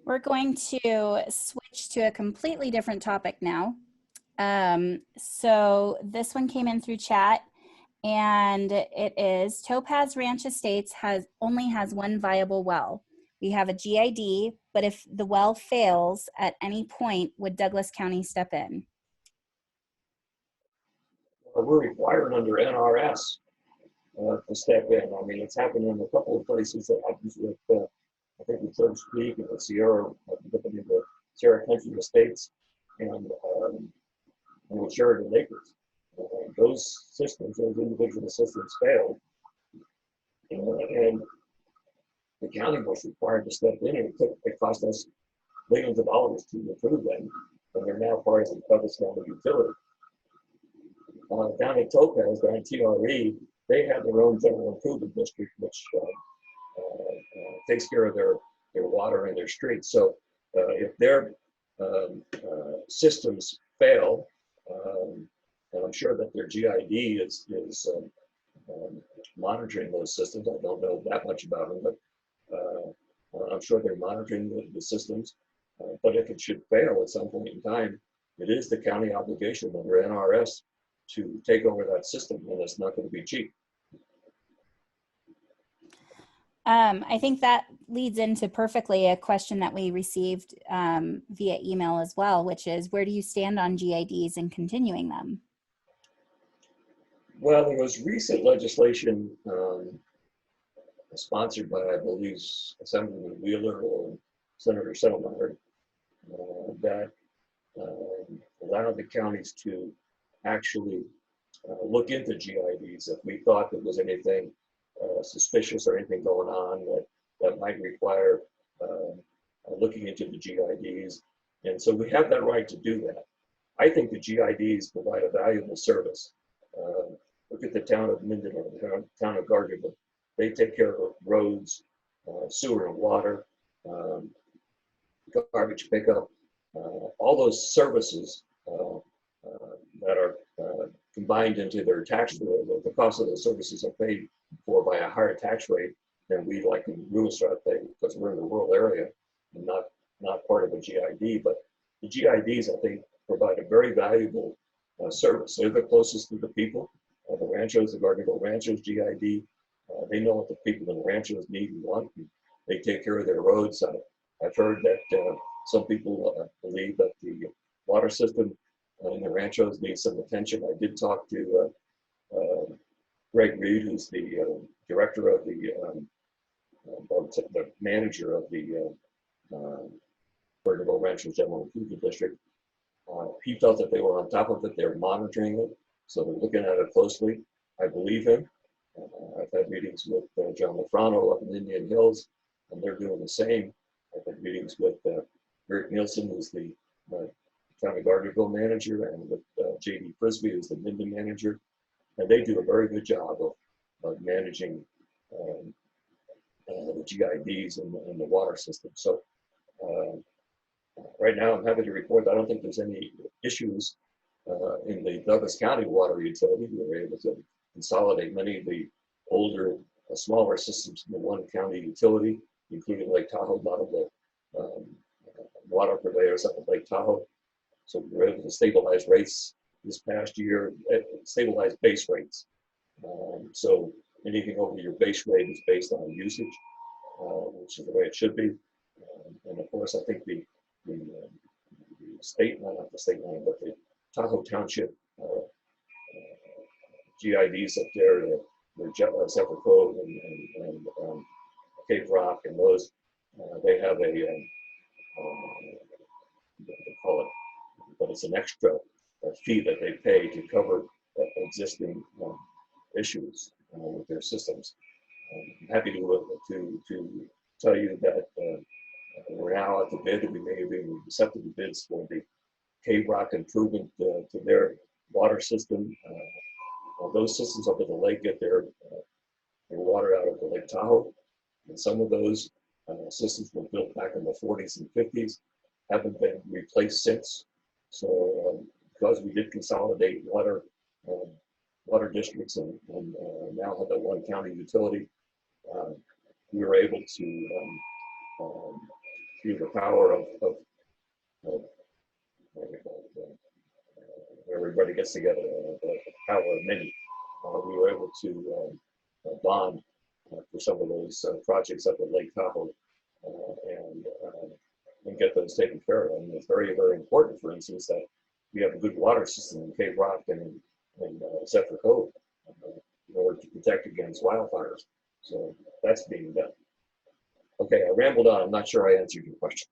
We're going to switch to a completely different topic now. So this one came in through chat, and it is Topaz Ranch Estates only has one viable well. We have a GID, but if the well fails at any point, would Douglas County step in? We're required under NRS to step in. I mean, it's happened in a couple of places. It happens with, I think, with Church Creek and the Sierra, the Sierra Country Estates, and with Sheridan Acres. Those systems, those individual systems failed, and the county was required to step in, and it cost us millions of dollars to improve them, and they're now part of the Douglas County utility. Down at Topaz, down at TRE, they have their own general improvement district, which takes care of their water and their streets. So if their systems fail, and I'm sure that their GID is monitoring those systems. I don't know that much about them, but I'm sure they're monitoring the systems. But if it should fail at some point in time, it is the county obligation under NRS to take over that system, and it's not going to be cheap. I think that leads into perfectly a question that we received via email as well, which is, where do you stand on GIDs and continuing them? Well, there was recent legislation sponsored by, I believe, Assemblyman Wheeler or Senator Settlemeyer that allowed the counties to actually look into GIDs if we thought there was anything suspicious or anything going on that might require looking into the GIDs. And so we have that right to do that. I think the GIDs provide a valuable service. Look at the town of Minden or the town of Gardnerville. They take care of roads, sewer and water, garbage pickup, all those services that are combined into their tax. The cost of those services are paid for by a higher tax rate than we, like in Rural pay, because we're in the rural area and not part of a GID. But the GIDs, I think, provide a very valuable service. They're the closest to the people. The ranchos, the Gardnerville Ranchos GID, they know what the people in the ranchos need and want. They take care of their roads. I've heard that some people believe that the water system in the ranchos needs some attention. I did talk to Greg Reed, who's the director of the manager of the Gardnerville Ranchos General Improvement District. He felt that they were on top of it. They're monitoring it. So they're looking at it closely. I believe him. I've had meetings with John Lafrano up in Indian Hills, and they're doing the same. I've had meetings with Eric Nielsen, who's the County Gardnerville manager, and with J.D. Frisbee, who's the Minden manager. And they do a very good job of managing the GIDs and the water system. So right now, I'm happy to report that I don't think there's any issues in the Douglas County water utility. We were able to consolidate many of the older, smaller systems in the one county utility, including Lake Tahoe, a lot of the water purveyors up at Lake Tahoe. So we were able to stabilize rates this past year, stabilize base rates. So anything over your base rate is based on usage, which is the way it should be. And of course, I think the state line, not the state line, but the Tahoe Township GIDs up there, the Zephyr Cove and Cave Rock, and those, they have a, they call it, but it's an extra fee that they pay to cover existing issues with their systems. I'm happy to tell you that we're now at the bid, and we may have been accepted the bids for the Cave Rock improvement to their water system. Those systems up at the lake get their water out of the Lake Tahoe, and some of those systems were built back in the 40s and 50s, haven't been replaced since. So because we did consolidate water districts and now have that one county utility, we were able to through the power of what do you call it, everybody gets together, the power of many, we were able to bond for some of those projects up at Lake Tahoe and get those taken care of. And it's very, very important, for instance, that we have a good water system in Cave Rock and Zephyr Cove in order to protect against wildfires. So that's being done. Okay, I rambled on. I'm not sure I answered your question.